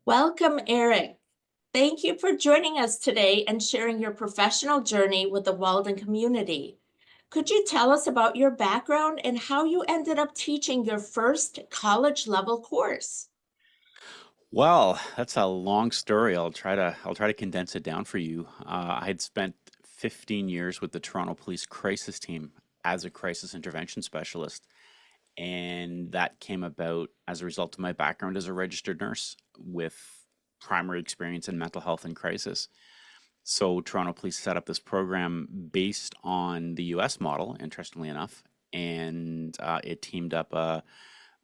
Welcome, Eric. Thank you for joining us today and sharing your professional journey with the Walden community. Could you tell us about your background and how you ended up teaching your first college level course? Well, that's a long story. I'll try to condense it down for you. I had spent 15 years with the Toronto Police Crisis Team as a crisis intervention specialist, and that came about as a result of my background as a registered nurse with primary experience in mental health and crisis. So Toronto Police set up this program based on the US model, interestingly enough, and it teamed up a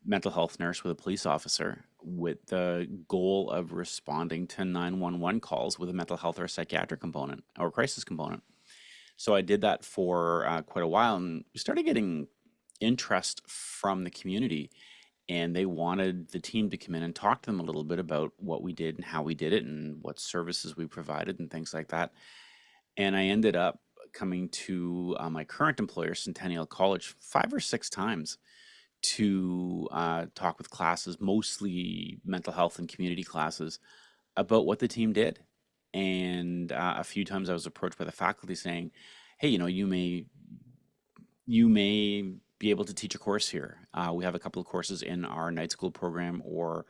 mental health nurse with a police officer with the goal of responding to 911 calls with a mental health or psychiatric component or crisis component. So I did that for quite a while and started getting interest from the community. And they wanted the team to come in and talk to them a little bit about what we did and how we did it and what services we provided and things like that. And I ended up coming to my current employer, Centennial College, 5 or 6 times to talk with classes, mostly mental health and community classes, about what the team did. And a few times I was approached by the faculty saying, "Hey, you may be able to teach a course here. We have a couple of courses in our night school program, or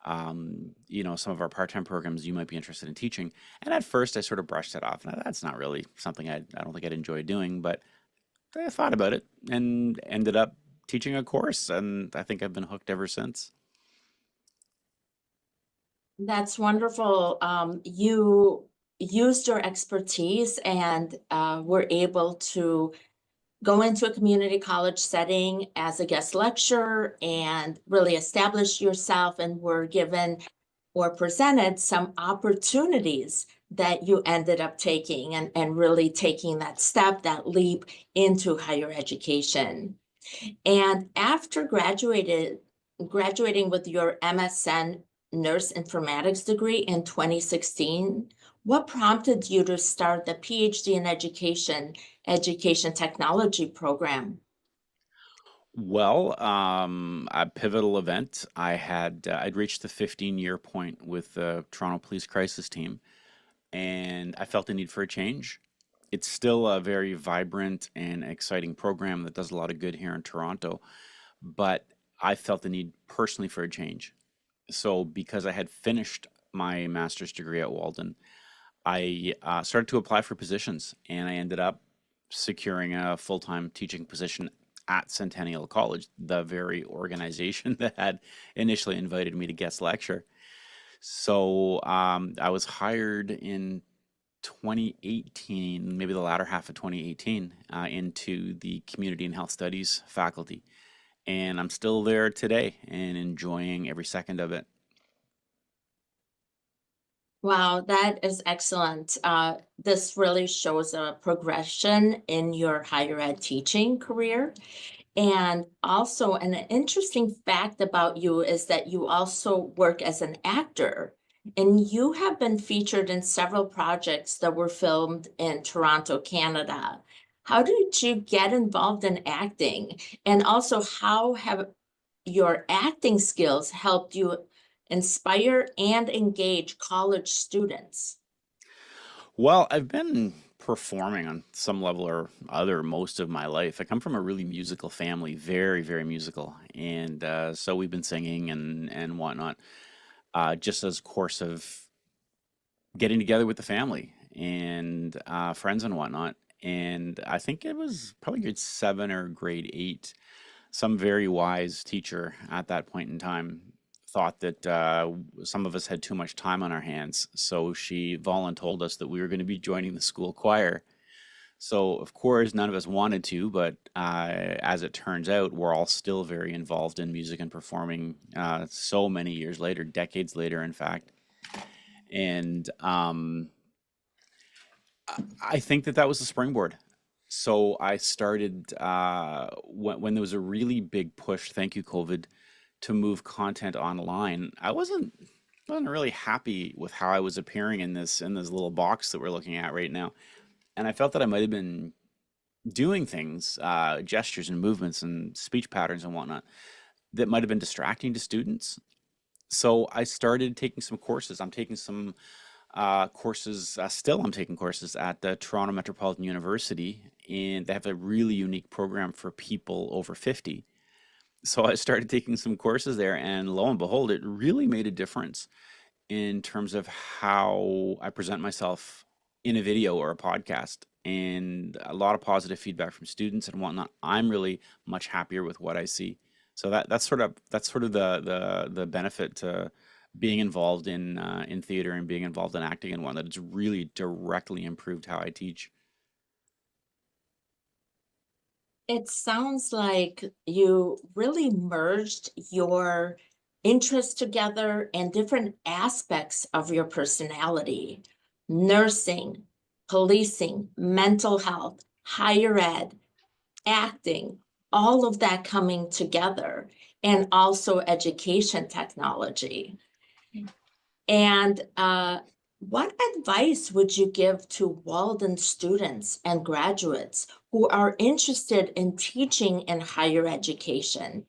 some of our part-time programs you might be interested in teaching." And at first, I sort of brushed it off. And that's not really something I don't think I'd enjoy doing, but I thought about it and ended up teaching a course, and I think I've been hooked ever since. That's wonderful. You used your expertise and were able to go into a community college setting as a guest lecturer and really establish yourself, and were given or presented some opportunities that you ended up taking and really taking that step, that leap into higher education. And after graduating with your MSN Nurse Informatics degree in 2016, what prompted you to start the PhD in Education Technology program? Well, a pivotal event. I'd reached the 15-year point with the Toronto Police Crisis Team, and I felt the need for a change. It's still a very vibrant and exciting program that does a lot of good here in Toronto, but I felt the need personally for a change. So, because I had finished my master's degree at Walden, I started to apply for positions, and I ended up securing a full-time teaching position at Centennial College, the very organization that had initially invited me to guest lecture. So I was hired in 2018, maybe the latter half of 2018, into the Community and Health Studies faculty. And I'm still there today and enjoying every second of it. Wow, that is excellent. This really shows a progression in your higher ed teaching career. And also, an interesting fact about you is that you also work as an actor, and you have been featured in several projects that were filmed in Toronto, Canada. How did you get involved in acting? And also, how have your acting skills helped you inspire and engage college students? Well, I've been performing on some level or other most of my life. I come from a really musical family, very, very musical, and so we've been singing and whatnot, just as course of getting together with the family and friends and whatnot. And I think it was probably grade 7 or grade 8. Some very wise teacher at that point in time thought that some of us had too much time on our hands. So she voluntold us that we were going to be joining the school choir. So, of course, none of us wanted to, but as it turns out, we're all still very involved in music and performing so many years later, decades later, in fact. And I think that was the springboard. So I started when there was a really big push, thank you, COVID, to move content online. I wasn't really happy with how I was appearing in this little box that we're looking at right now. And I felt that I might have been doing things, gestures and movements and speech patterns and whatnot, that might have been distracting to students. So I started taking some courses. I'm taking some courses, still I'm taking courses at the Toronto Metropolitan University, and they have a really unique program for people over 50. So I started taking some courses there, and lo and behold, it really made a difference in terms of how I present myself in a video or a podcast, and a lot of positive feedback from students and whatnot. I'm really much happier with what I see. So that's sort of the benefit to being involved in theater and being involved in acting and whatnot. It's really directly improved how I teach. It sounds like you really merged your interests together and different aspects of your personality. Nursing, policing, mental health, higher ed, acting, all of that coming together, and also education technology. And what advice would you give to Walden students and graduates who are interested in teaching in higher education?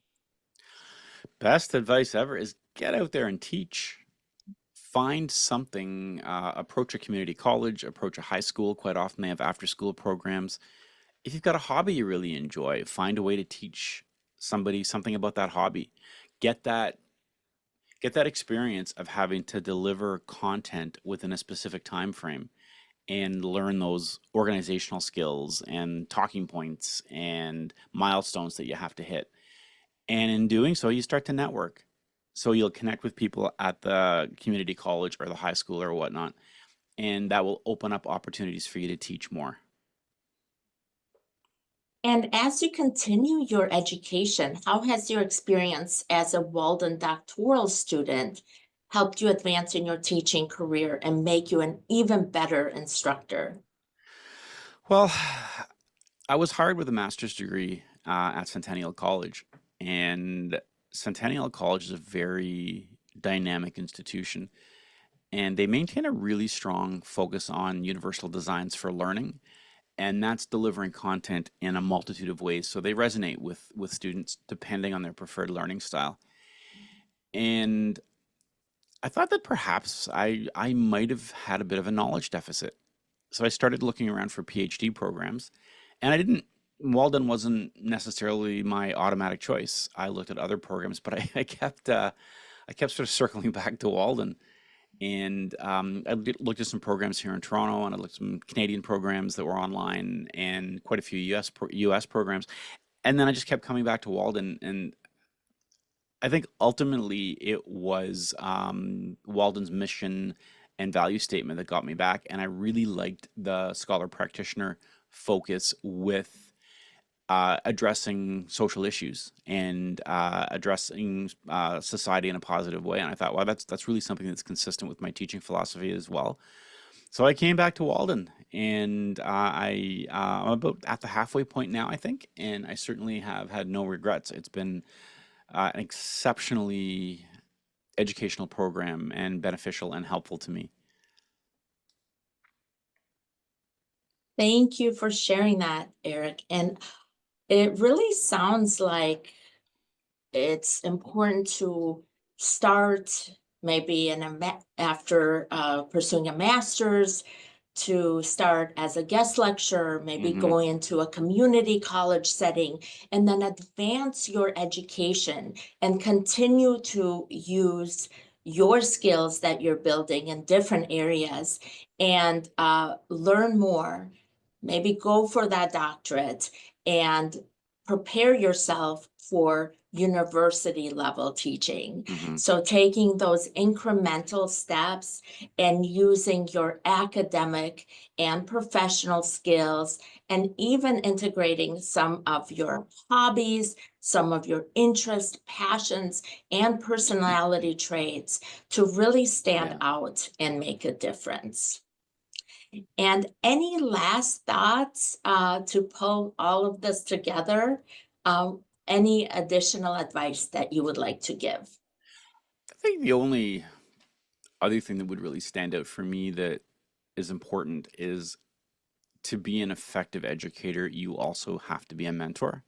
Best advice ever is get out there and teach. Find something, approach a community college, approach a high school. Quite often they have after school programs. If you've got a hobby you really enjoy, find a way to teach somebody something about that hobby. Get that get that experience of having to deliver content within a specific time frame and learn those organizational skills and talking points and milestones that you have to hit. And in doing so, you start to network. So you'll connect with people at the community college or the high school or whatnot, and that will open up opportunities for you to teach more. And as you continue your education, how has your experience as a Walden doctoral student helped you advance in your teaching career and make you an even better instructor? Well, I was hired with a master's degree at Centennial College, and Centennial College is a very dynamic institution, and they maintain a really strong focus on universal designs for learning, and that's delivering content in a multitude of ways. So they resonate with students depending on their preferred learning style. And I thought that perhaps I might have had a bit of a knowledge deficit. So I started looking around for PhD programs, and I didn't. Walden wasn't necessarily my automatic choice. I looked at other programs, but I kept sort of circling back to Walden. And looked at some programs here in Toronto, and I looked at some Canadian programs that were online, and quite a few US programs. And then I just kept coming back to Walden, and I think ultimately it was Walden's mission and value statement that got me back. And I really liked the scholar practitioner focus with addressing social issues and addressing society in a positive way. And I thought, wow, that's really something that's consistent with my teaching philosophy as well. So I came back to Walden, and I'm about at the halfway point now, I think, and I certainly have had no regrets. It's been an exceptionally educational program and beneficial and helpful to me. Thank you for sharing that, Eric. And it really sounds like it's important to start maybe after pursuing a master's, to start as a guest lecturer, maybe Hmm. going into a community college setting, and then advance your education and continue to use your skills that you're building in different areas and learn more, maybe go for that doctorate and prepare yourself for university level teaching. Hmm. So taking those incremental steps and using your academic and professional skills, and even integrating some of your hobbies, some of your interests, passions, and personality traits to really stand Yeah. out and make a difference. And any last thoughts to pull all of this together? Any additional advice that you would like to give? I think the only other thing that would really stand out for me that is important is to be an effective educator, you also have to be a mentor.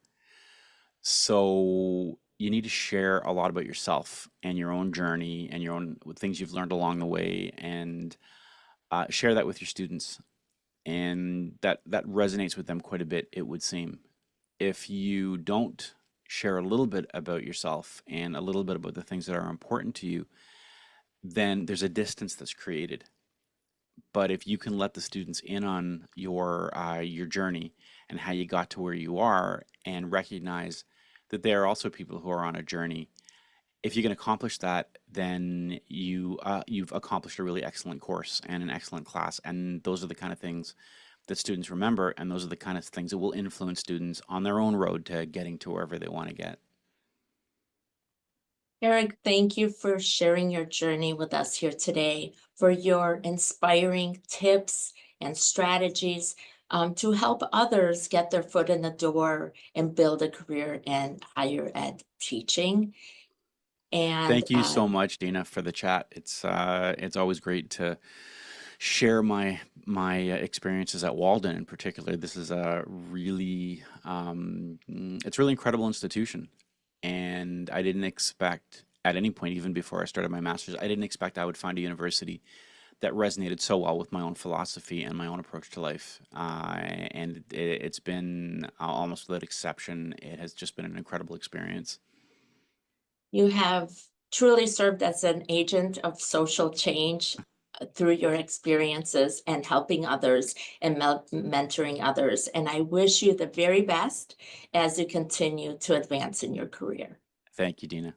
So you need to share a lot about yourself and your own journey and your own things you've learned along the way, and share that with your students. And that resonates with them quite a bit, it would seem. If you don't share a little bit about yourself and a little bit about the things that are important to you, then there's a distance that's created. But if you can let the students in on your journey and how you got to where you are, and recognize that they are also people who are on a journey, if you can accomplish that, then you've accomplished a really excellent course and an excellent class. And those are the kind of things that students remember, and those are the kind of things that will influence students on their own road to getting to wherever they want to get. Eric, thank you for sharing your journey with us here today, for your inspiring tips and strategies to help others get their foot in the door and build a career in higher ed teaching. And Thank you so much, Dina, for the chat. It's always great to share my experiences at Walden in particular. This is a really it's a really incredible institution, and I didn't expect at any point, even before I started my master's, I didn't expect I would find a university that resonated so well with my own philosophy and my own approach to life. And it's been almost without exception, it has just been an incredible experience. you have truly served as an agent of social change through your experiences and helping others and mentoring others. And I wish you the very best as you continue to advance in your career. Thank you, Dina.